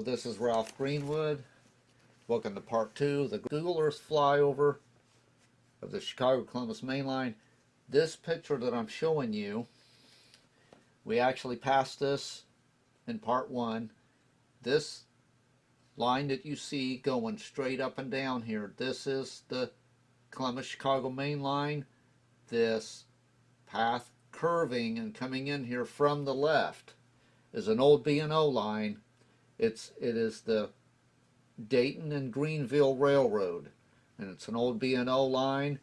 Hello, this is Ralph Greenwood. Welcome to part 2, the Google Earth flyover of the Chicago-Columbus main line. This picture that I'm showing you, we actually passed this in part 1. This line that you see going straight up and down here, this is the Columbus-Chicago main line. This path curving and coming in here from the left is an old B&O line. It is the Dayton and Greenville Railroad, and it's an old B&O line.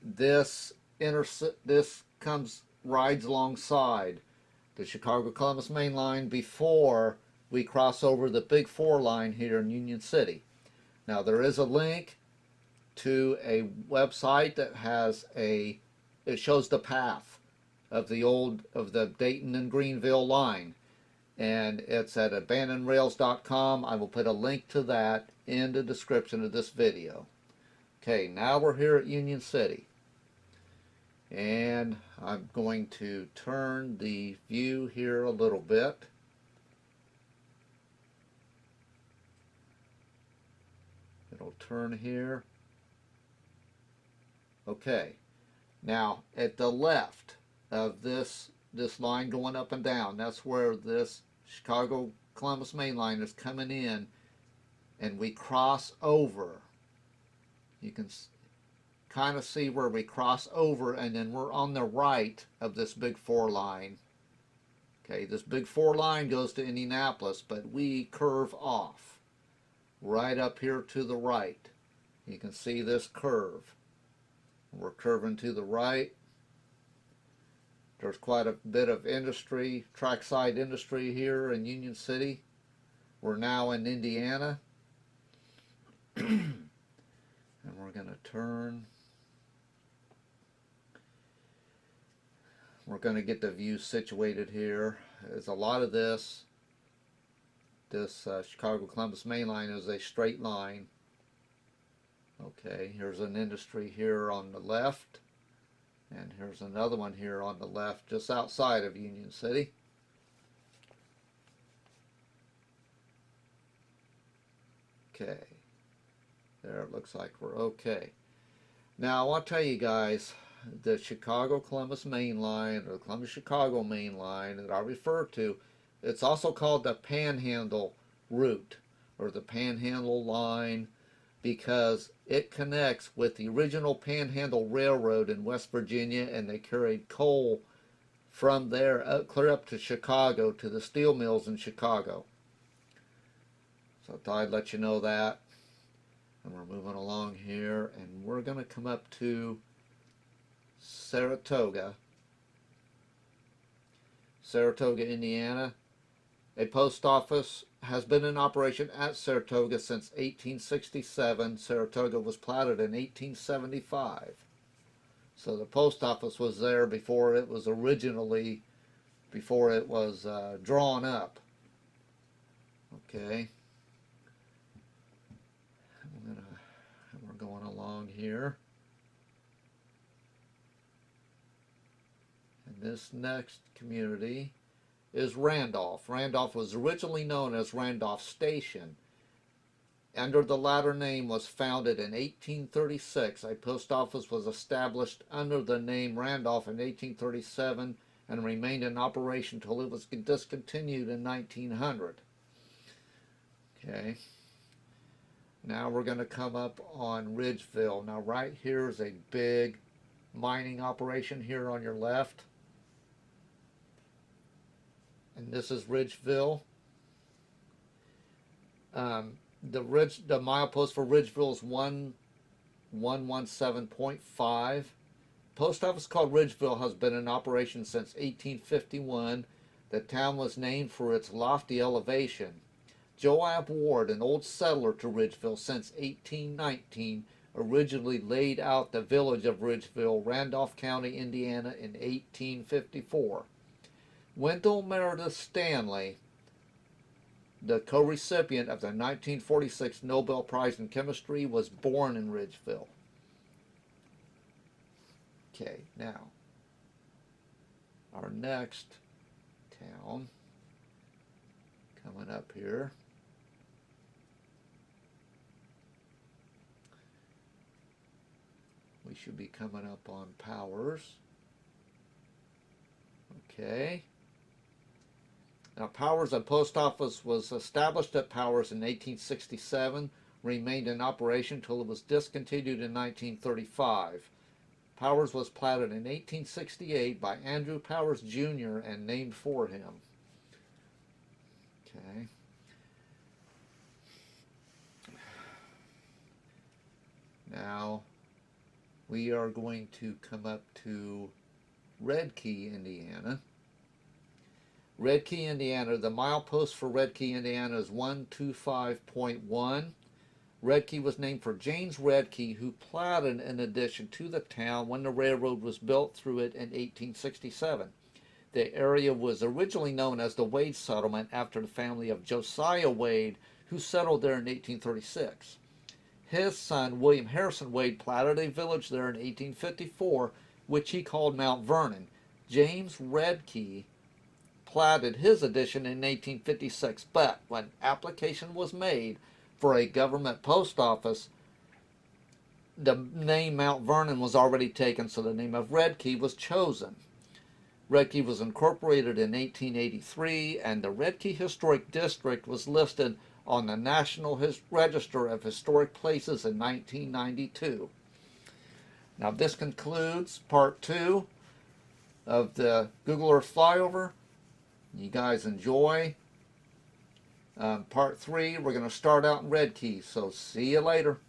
This rides alongside the Chicago-Columbus main line before we cross over the Big 4 line here in Union City. Now there is a link to a website that has it shows the path of the Dayton and Greenville line, and it's at abandonrails.com. I will put a link to that in the description of this video. Okay, now we're here at Union City, and I'm going to turn the view here a little bit. It'll turn here. Okay, now at the left of this line going up and down, that's where this Chicago-Columbus main line is coming in, and we cross over. You can kind of see where we cross over, and then we're on the right of this Big 4 line. Okay, this Big 4 line goes to Indianapolis, but we curve off right up here to the right. You can see this curve. We're curving to the right. There's quite a bit of industry, trackside industry here in Union City. We're now in Indiana. And we're going to turn. We're going to get the view situated here. There's a lot of this Chicago-Columbus main line is a straight line. Okay, here's an industry here on the left. And here's another one here on the left, just outside of Union City. Okay. There, it looks like we're okay. Now, I want to tell you guys, the Chicago-Columbus main line, or the Columbus-Chicago main line that I refer to, it's also called the Panhandle route, or the Panhandle line, because it connects with the original Panhandle Railroad in West Virginia, and they carried coal from there clear up to Chicago to the steel mills in Chicago. So I thought I'd let you know that. And we're moving along here, and we're going to come up to Saratoga, Indiana. A post office has been in operation at Saratoga since 1867. Saratoga was platted in 1875. So the post office was there before it was drawn up. Okay. We're going along here. And this next community is Randolph. Randolph was originally known as Randolph Station. Under the latter name was founded in 1836. A post office was established under the name Randolph in 1837 and remained in operation until it was discontinued in 1900. Okay. Now we're going to come up on Ridgeville. Now right here is a big mining operation here on your left. And this is Ridgeville. The milepost for Ridgeville is 1117.5. Post office called Ridgeville has been in operation since 1851. The town was named for its lofty elevation. Joab Ward, an old settler to Ridgeville since 1819, originally laid out the village of Ridgeville, Randolph County, Indiana in 1854. Wendell Meredith Stanley, the co-recipient of the 1946 Nobel Prize in Chemistry, was born in Ridgeville. Okay, now, our next town Coming up here. We should be coming up on Powers. Okay. Now, Powers, a post office, was established at Powers in 1867, remained in operation until it was discontinued in 1935. Powers was platted in 1868 by Andrew Powers Jr. and named for him. Okay. Now, we are going to come up to Redkey, Indiana. Redkey, Indiana. The milepost for Redkey, Indiana is 125.1. Redkey was named for James Redkey, who platted an addition to the town when the railroad was built through it in 1867. The area was originally known as the Wade Settlement after the family of Josiah Wade, who settled there in 1836. His son, William Harrison Wade, platted a village there in 1854, which he called Mount Vernon. James Redkey platted his addition in 1856, but when application was made for a government post office, the name Mount Vernon was already taken, so the name of Redkey was chosen. Redkey was incorporated in 1883, and the Redkey Historic District was listed on the National Register of Historic Places in 1992. Now, this concludes part 2 of the Google Earth Flyover. You guys enjoy. Part 3, we're going to start out in Redkey, so see you later.